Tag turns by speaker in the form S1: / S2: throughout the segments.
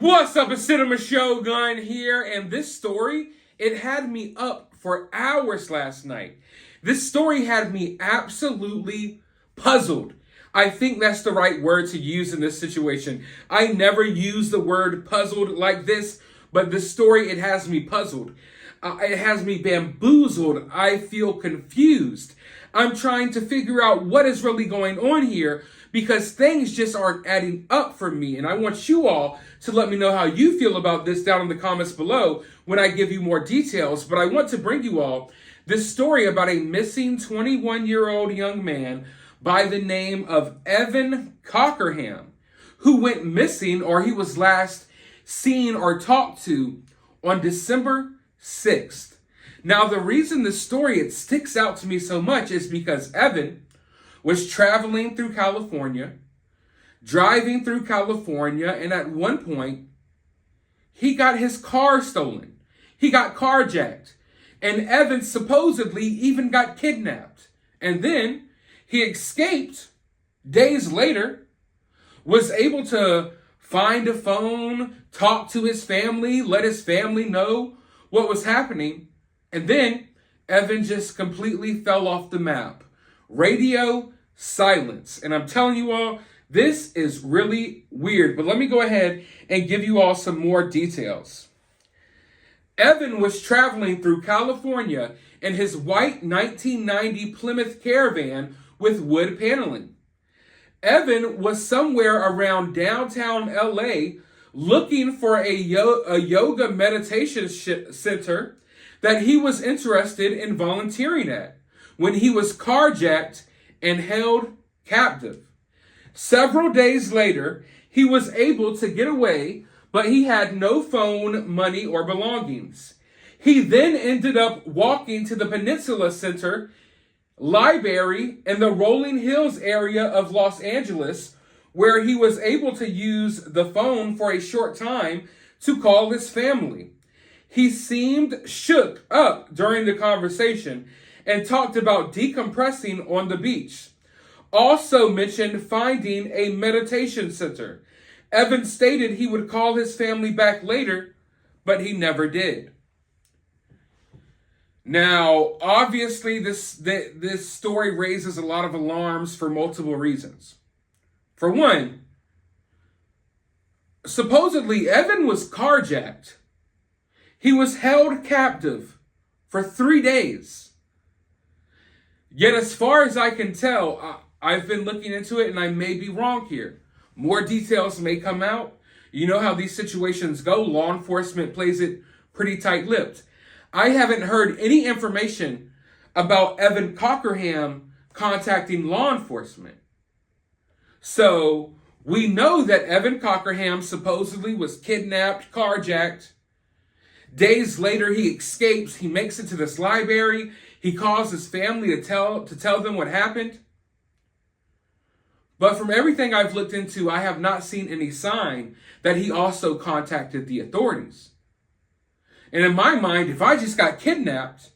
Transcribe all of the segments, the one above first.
S1: What's up, it's Cinema Shogun here, and this story, it had me up for hours last night. This story had me absolutely puzzled. I think that's the right word to use in this situation. I never use the word puzzled like this, but this story, it has me puzzled. It has me bamboozled. I feel confused. I'm trying to figure out what is really going on here because things just aren't adding up for me. And I want you all to let me know how you feel about this down in the comments below when I give you more details. But I want to bring you all this story about a missing 21-year-old young man by the name of Evan Cockerham, who went missing, or he was last seen or talked to on December 6th. Now, the reason this story, it sticks out to me so much is because Evan was traveling through California, driving through California, and at one point, he got his car stolen. He got carjacked. And Evan supposedly even got kidnapped. And then he escaped days later, was able to find a phone, talk to his family, let his family know what was happening. And then Evan just completely fell off the map. Radio silence. And I'm telling you all, this is really weird. But let me go ahead and give you all some more details. Evan was traveling through California in his white 1990 Plymouth Caravan with wood paneling. Evan was somewhere around downtown LA looking for a yoga meditation center that he was interested in volunteering at when he was carjacked and held captive. Several days later, he was able to get away, but he had no phone, money, or belongings. He then ended up walking to the Peninsula Center Library in the Rolling Hills area of Los Angeles, where he was able to use the phone for a short time to call his family. He seemed shook up during the conversation and talked about decompressing on the beach. Also mentioned finding a meditation center. Evan stated he would call his family back later, but he never did. Now, obviously, this story raises a lot of alarms for multiple reasons. For one, supposedly Evan was carjacked. He was held captive for 3 days. Yet, as far as I can tell, I've been looking into it and I may be wrong here. More details may come out. You know how these situations go. Law enforcement plays it pretty tight-lipped. I haven't heard any information about Evan Cockerham contacting law enforcement. So we know that Evan Cockerham supposedly was kidnapped, carjacked. Days later, he escapes. He makes it to this library. He calls his family to tell them what happened. But from everything I've looked into, I have not seen any sign that he also contacted the authorities. And in my mind, if I just got kidnapped,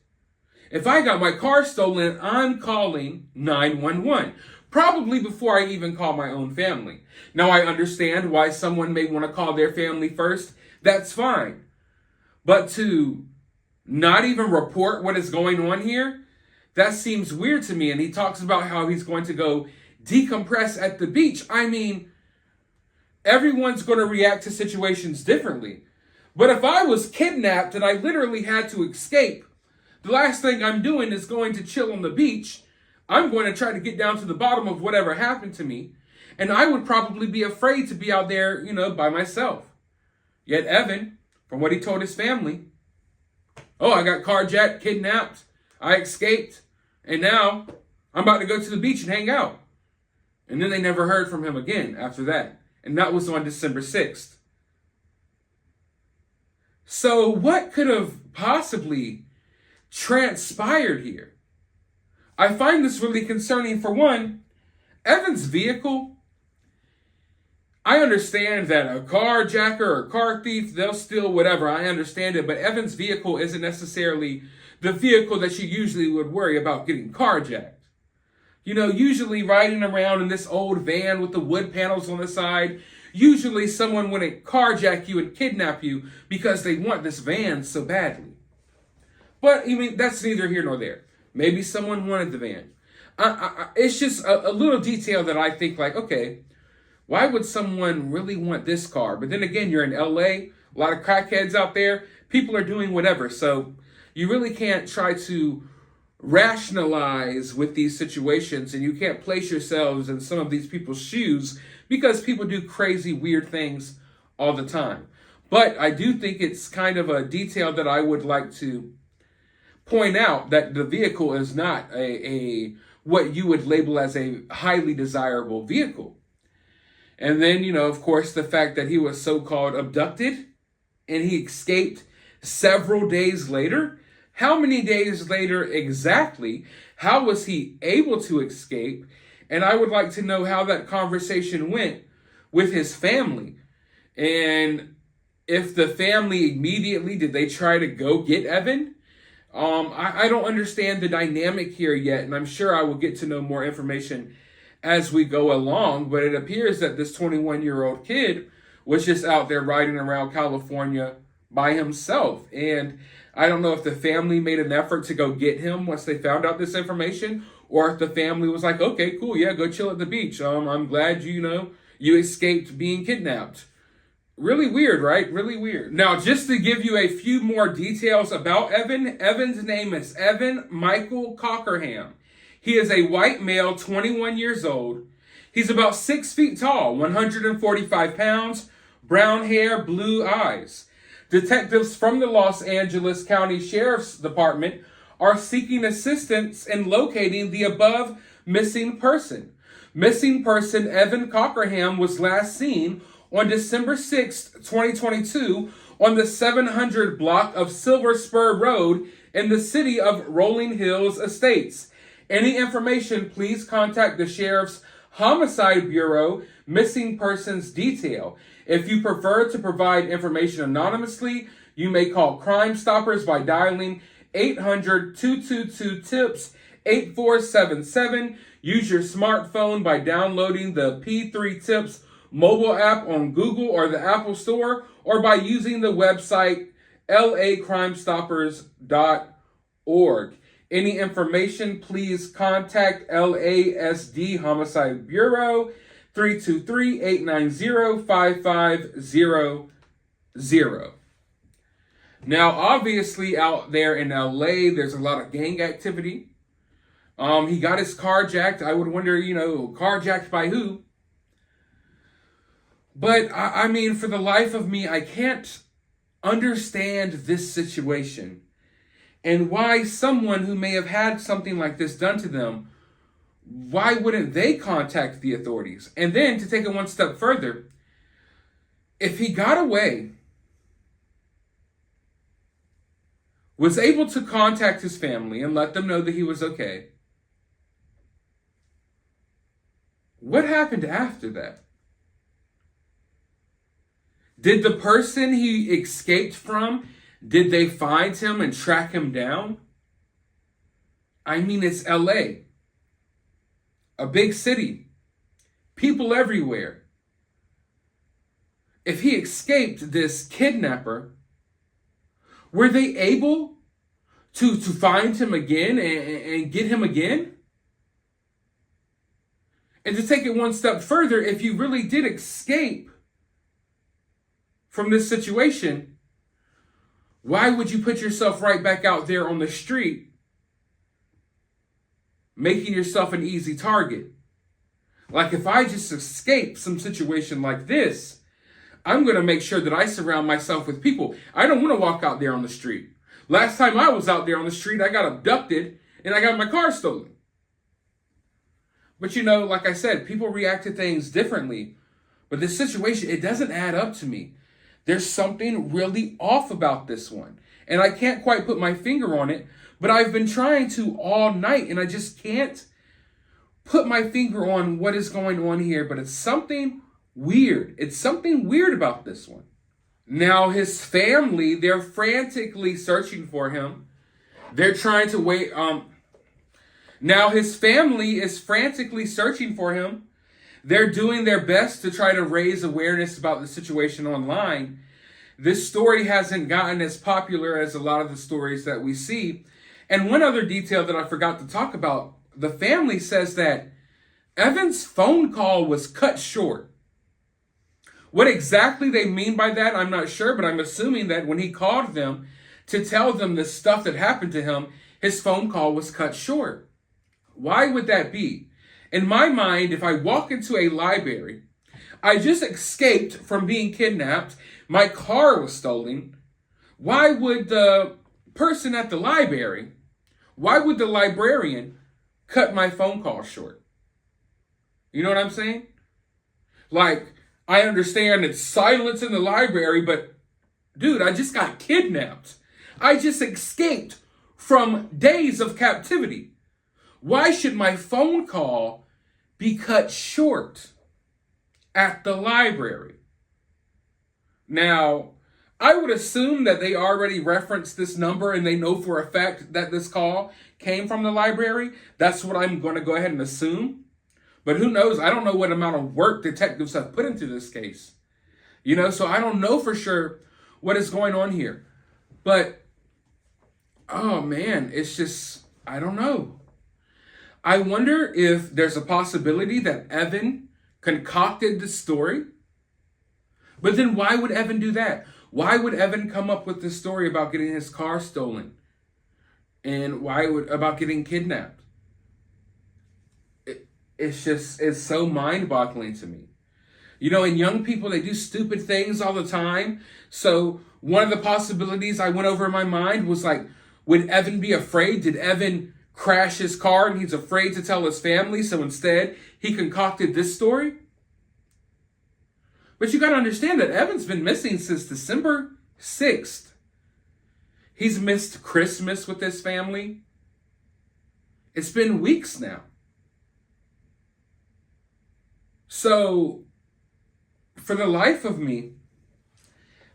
S1: if I got my car stolen, I'm calling 911. Probably before I even call my own family. Now, I understand why someone may want to call their family first. That's fine. But to not even report what is going on here, that seems weird to me. And he talks about how he's going to go decompress at the beach. I mean, everyone's going to react to situations differently. But if I was kidnapped and I literally had to escape, the last thing I'm doing is going to chill on the beach. I'm going to try to get down to the bottom of whatever happened to me. And I would probably be afraid to be out there, by myself. Yet Evan, from what he told his family, I got carjacked, kidnapped, I escaped, and now I'm about to go to the beach and hang out. And then they never heard from him again after that. And that was on December 6th. So what could have possibly transpired here? I find this really concerning. For one, Evan's vehicle, I understand that a carjacker or car thief, they'll steal whatever. I understand it. But Evan's vehicle isn't necessarily the vehicle that you usually would worry about getting carjacked. Usually riding around in this old van with the wood panels on the side, Usually someone wouldn't carjack you and kidnap you because they want this van so badly. But, I mean, that's neither here nor there. Maybe someone wanted the van. It's just a little detail that I think like, okay, why would someone really want this car? But then again, you're in LA, a lot of crackheads out there. People are doing whatever. So you really can't try to rationalize with these situations, and you can't place yourselves in some of these people's shoes because people do crazy, weird things all the time. But I do think it's kind of a detail that I would like to point out, that the vehicle is not a what you would label as a highly desirable vehicle. And then, of course, the fact that he was so-called abducted and he escaped several days later. How many days later exactly? How was he able to escape? And I would like to know how that conversation went with his family. And if the family immediately, did they try to go get Evan? I don't understand the dynamic here yet, and I'm sure I will get to know more information as we go along, but it appears that this 21-year-old kid was just out there riding around California by himself. And I don't know if the family made an effort to go get him once they found out this information, or if the family was like, okay, cool, yeah, go chill at the beach. I'm glad you escaped being kidnapped. Really weird, right? Really weird. Now, just to give you a few more details about Evan, Evan's name is Evan Michael Cockerham. He is a white male, 21 years old. He's about 6 feet tall, 145 pounds, brown hair, blue eyes. Detectives from the Los Angeles County Sheriff's Department are seeking assistance in locating the above missing person. Missing person Evan Cockerham was last seen on December 6, 2022, on the 700 block of Silver Spur Road in the city of Rolling Hills Estates. Any information, please contact the Sheriff's Homicide Bureau Missing Persons Detail. If you prefer to provide information anonymously, you may call Crime Stoppers by dialing 800-222-TIPS 8477. Use your smartphone by downloading the P3 Tips mobile app on Google or the Apple Store, or by using the website lacrimestoppers.org. Any information, please contact LASD Homicide Bureau 323-890-5500. Now, obviously, out there in LA, there's a lot of gang activity. He got his carjacked. I would wonder, carjacked by who? But, I mean, for the life of me, I can't understand this situation and why someone who may have had something like this done to them, why wouldn't they contact the authorities? And then, to take it one step further, if he got away, was able to contact his family and let them know that he was okay, what happened after that? Did the person he escaped from, did they find him and track him down? I mean, it's LA. A big city. People everywhere. If he escaped this kidnapper, were they able to find him again and get him again? And to take it one step further, if you really did escape from this situation, why would you put yourself right back out there on the street, making yourself an easy target? Like, if I just escape some situation like this, I'm going to make sure that I surround myself with people. I don't want to walk out there on the street. Last time I was out there on the street, I got abducted and I got my car stolen. But like I said, people react to things differently. But this situation, it doesn't add up to me. There's something really off about this one. And I can't quite put my finger on it, but I've been trying to all night, and I just can't put my finger on what is going on here. But it's something weird. It's something weird about this one. Now, his family, they're frantically searching for him. They're trying to wait. Now, his family is frantically searching for him. They're doing their best to try to raise awareness about the situation online. This story hasn't gotten as popular as a lot of the stories that we see. And one other detail that I forgot to talk about, the family says that Evan's phone call was cut short. What exactly they mean by that, I'm not sure, but I'm assuming that when he called them to tell them the stuff that happened to him, his phone call was cut short. Why would that be? In my mind, if I walk into a library, I just escaped from being kidnapped, my car was stolen, why would the person at the library, why would the librarian cut my phone call short? You know what I'm saying? Like, I understand it's silence in the library, but dude, I just got kidnapped. I just escaped from days of captivity. Why should my phone call be cut short at the library? Now, I would assume that they already referenced this number and they know for a fact that this call came from the library. That's what I'm going to go ahead and assume. But who knows? I don't know what amount of work detectives have put into this case. So I don't know for sure what is going on here. But, oh man, it's just, I don't know. I wonder if there's a possibility that Evan concocted this story. But then why would Evan do that? Why would Evan come up with this story about getting his car stolen? And about getting kidnapped? It's so mind-boggling to me. And young people, they do stupid things all the time. So one of the possibilities I went over in my mind was like, would Evan be afraid? Did Evan crash his car and he's afraid to tell his family? So instead, he concocted this story? But you got to understand that Evan's been missing since December 6th. He's missed Christmas with his family. It's been weeks now. So, for the life of me,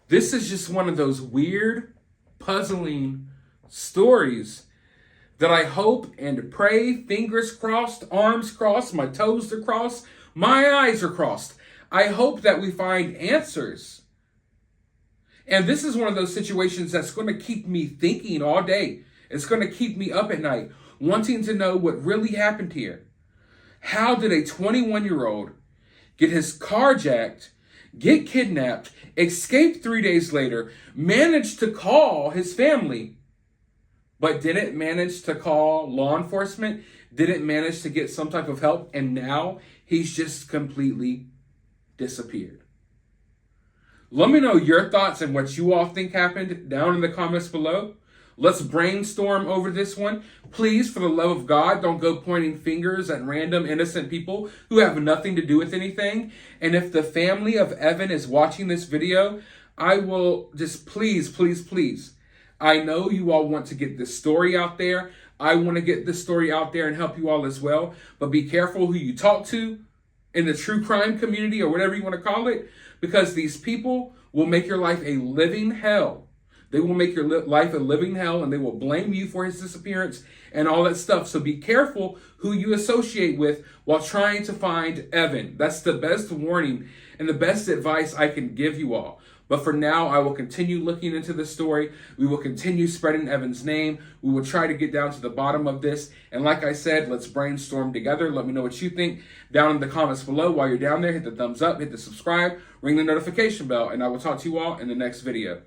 S1: this is just one of those weird, puzzling stories that I hope and pray, fingers crossed, arms crossed, my toes are crossed, my eyes are crossed. I hope that we find answers. And this is one of those situations that's going to keep me thinking all day. It's going to keep me up at night, wanting to know what really happened here. How did a 21-year-old get his car jacked, get kidnapped, escape 3 days later, manage to call his family, but didn't manage to call law enforcement, didn't manage to get some type of help, and now he's just completely disappeared? Let me know your thoughts and what you all think happened down in the comments below. Let's brainstorm over this one. Please, for the love of God, don't go pointing fingers at random innocent people who have nothing to do with anything. And if the family of Evan is watching this video, I will just please, I know you all want to get this story out there. I want to get this story out there and help you all as well. But be careful who you talk to in the true crime community or whatever you want to call it, because these people will make your life a living hell. They will make your life a living hell, and they will blame you for his disappearance and all that stuff. So be careful who you associate with while trying to find Evan. That's the best warning and the best advice I can give you all. But for now, I will continue looking into this story. We will continue spreading Evan's name. We will try to get down to the bottom of this. And like I said, let's brainstorm together. Let me know what you think down in the comments below. While you're down there, hit the thumbs up, hit the subscribe, ring the notification bell, and I will talk to you all in the next video.